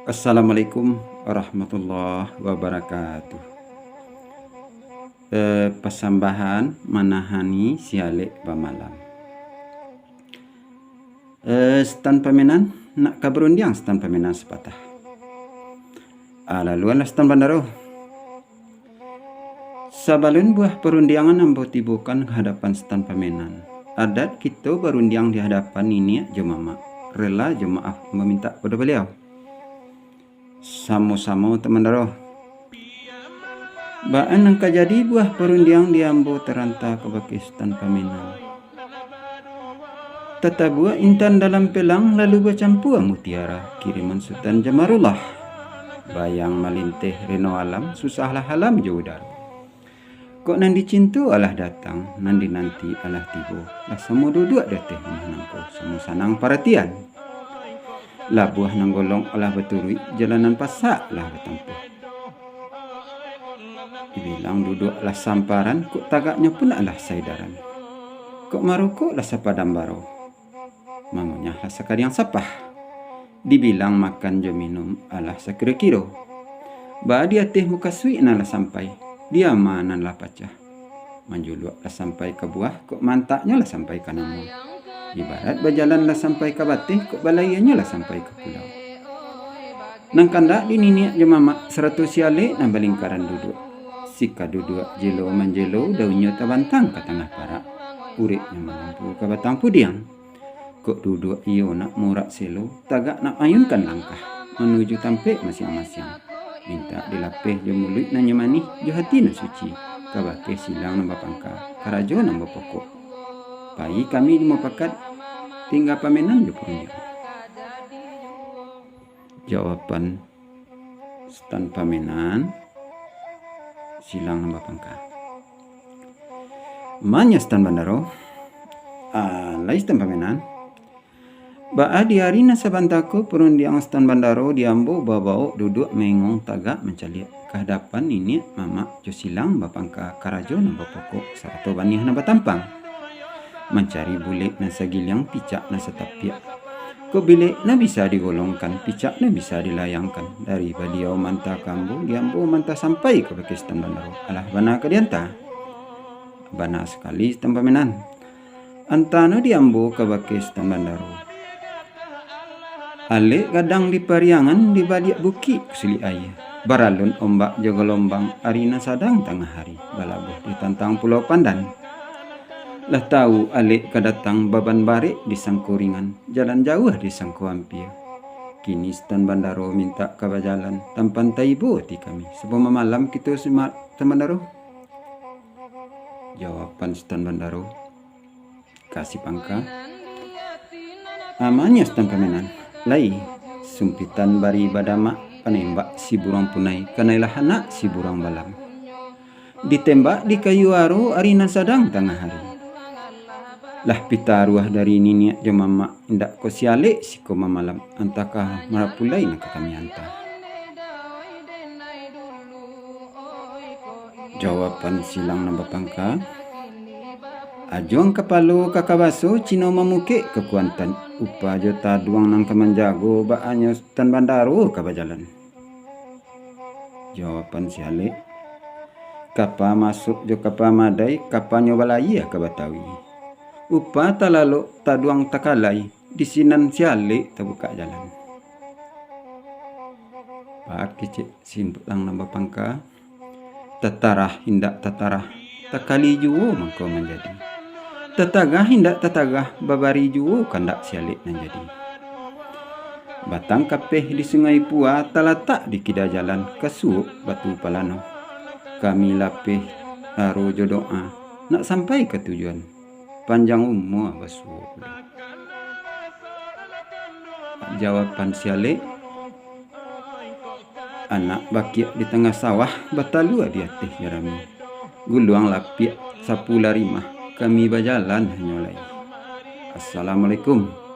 Assalamualaikum warahmatullahi wabarakatuh. Persambahan manahani sialek pamalam. Stan pamenan nak kaberundiang stan pamenan sepatah. Laluan lah stan bandaro. Sabalun buah perundiangan ambo tibukan kehadapan stan pamenan. Adat kita berundiang di hadapan ini jemaah. Rela jemaah meminta pada beliau. Sama-sama teman daro. Baan angka jadi buah perundiang diambo teranta ke Pakistan pamenan. Tata buah intan dalam pelang lalu bercampur mutiara kiriman Sultan Jamarullah. Bayang malinteh reno alam susahlah halam jodar. Kok nandi cintu alah datang, nandi nanti alah tibo. Lah semua duduk dateh menangko, semua sanang perhatian. Lah buah nanggolong olah betului jalanan pasak lah bertempuh. Dibilang duduk lah samparan, kok tagaknya pun alah saidaran. Kok marukuk lah sapadam baro. Mangunyah lah sakadiang sapah. Dibilang makan jo minum alah sakira-kira. Ba dia teh muka sui lah sampai. Dia manan lah pacah. Manjuluak lah sampai ke buah, kok mantaknya lah sampai ke namu. Ibarat berjalan lah sampai ke batih, kok balaiannya lah sampai ke pulau. Nang kandak di niniak jemamak 100 siale nang balingkaran duduk. Sika duduk jelo manjelo daunnya tabantang ke tengah parak. Uriknya mampu ke batang pudiang. Kok duduk iyo nak murak selo, tagak nak ayunkan langkah menuju tampek masing-masing. Minta dilapeh jo mulut na nyemani, jo hati na suci. Kabake silang nambah pangka, karajo nambah pokok. Pai kami mau pakat tinggal pamenan jo perundiang. Jawaban stan pamenan silang nambah pangka. Manya stan bandaro, lai stan pamenan. Ba di hari na sabantako perundiang stan bandaro diambo babao duduk mengong tagak mencaliak kehadapan ini mama jo silang bapangka karajo nambah pokok sarto banih nambah tampang. Mencari bulik na sagiliang picak na setapiak. Ko bilik na bisa digolongkan, picak na bisa dilayangkan. Dari baliau manta kambo, diambo manta sampai ke Pakistan bandaro. Alah bana ke dianta. Bana sekali stan pamenan. Antana diambo ke Pakistan bandaro. Alik kadang di pariangan di balik bukit kusuli ayah. Baralun ombak jaga lombang arina sadang tengah hari. Balabuh ditantang Pulau Pandan. Lah tahu alik kedatang baban barik di sangkuringan, jalan jauh di sangku hampir. Kini stan bandaro minta kabajalan, tampan taibo ti kami. Sebab malam kita semak stan bandaro. Jawaban stan bandaro, kasih pangka. Amanya stan pamenan, lai sumpitan bari badama penembak si burang punai, kanailah anak si burang balam. Ditembak di kayu aro arina sadang tengah hari. Lah pita ruah dari niniak jemama indak ko siale si ko mamalam antakah marapulai na kami anta. Jawaban silang nambah pangka. Ajuang kapalo kakabaso cino mamuke kekuantan upa jota duang nang kemanjago baanyo stan bandaro kabajalan. Jawaban siale. Kapa masuk jo kapa madai kapa nyobalai ka Batawi. Upa talalo taduang takalai di sinan siale terbuka jalan. Pak kecik simpulang nambah pangka. Tatarah hindak tatarah takali juo mangko menjadi. Tatagah hindak tatagah babari juo kandak siale nan jadi. Batang kapeh di sungai Pua talatak di kida jalan kasuuk batu palano. Kami lapeh aro jodoa nak sampai ke tujuan. Panjang umur basuh. Jawaban siale. Anak bakiak di tengah sawah batalua di atas jerami. Guluang lapiak sapu larimah kami berjalan hanyolai. Assalamualaikum.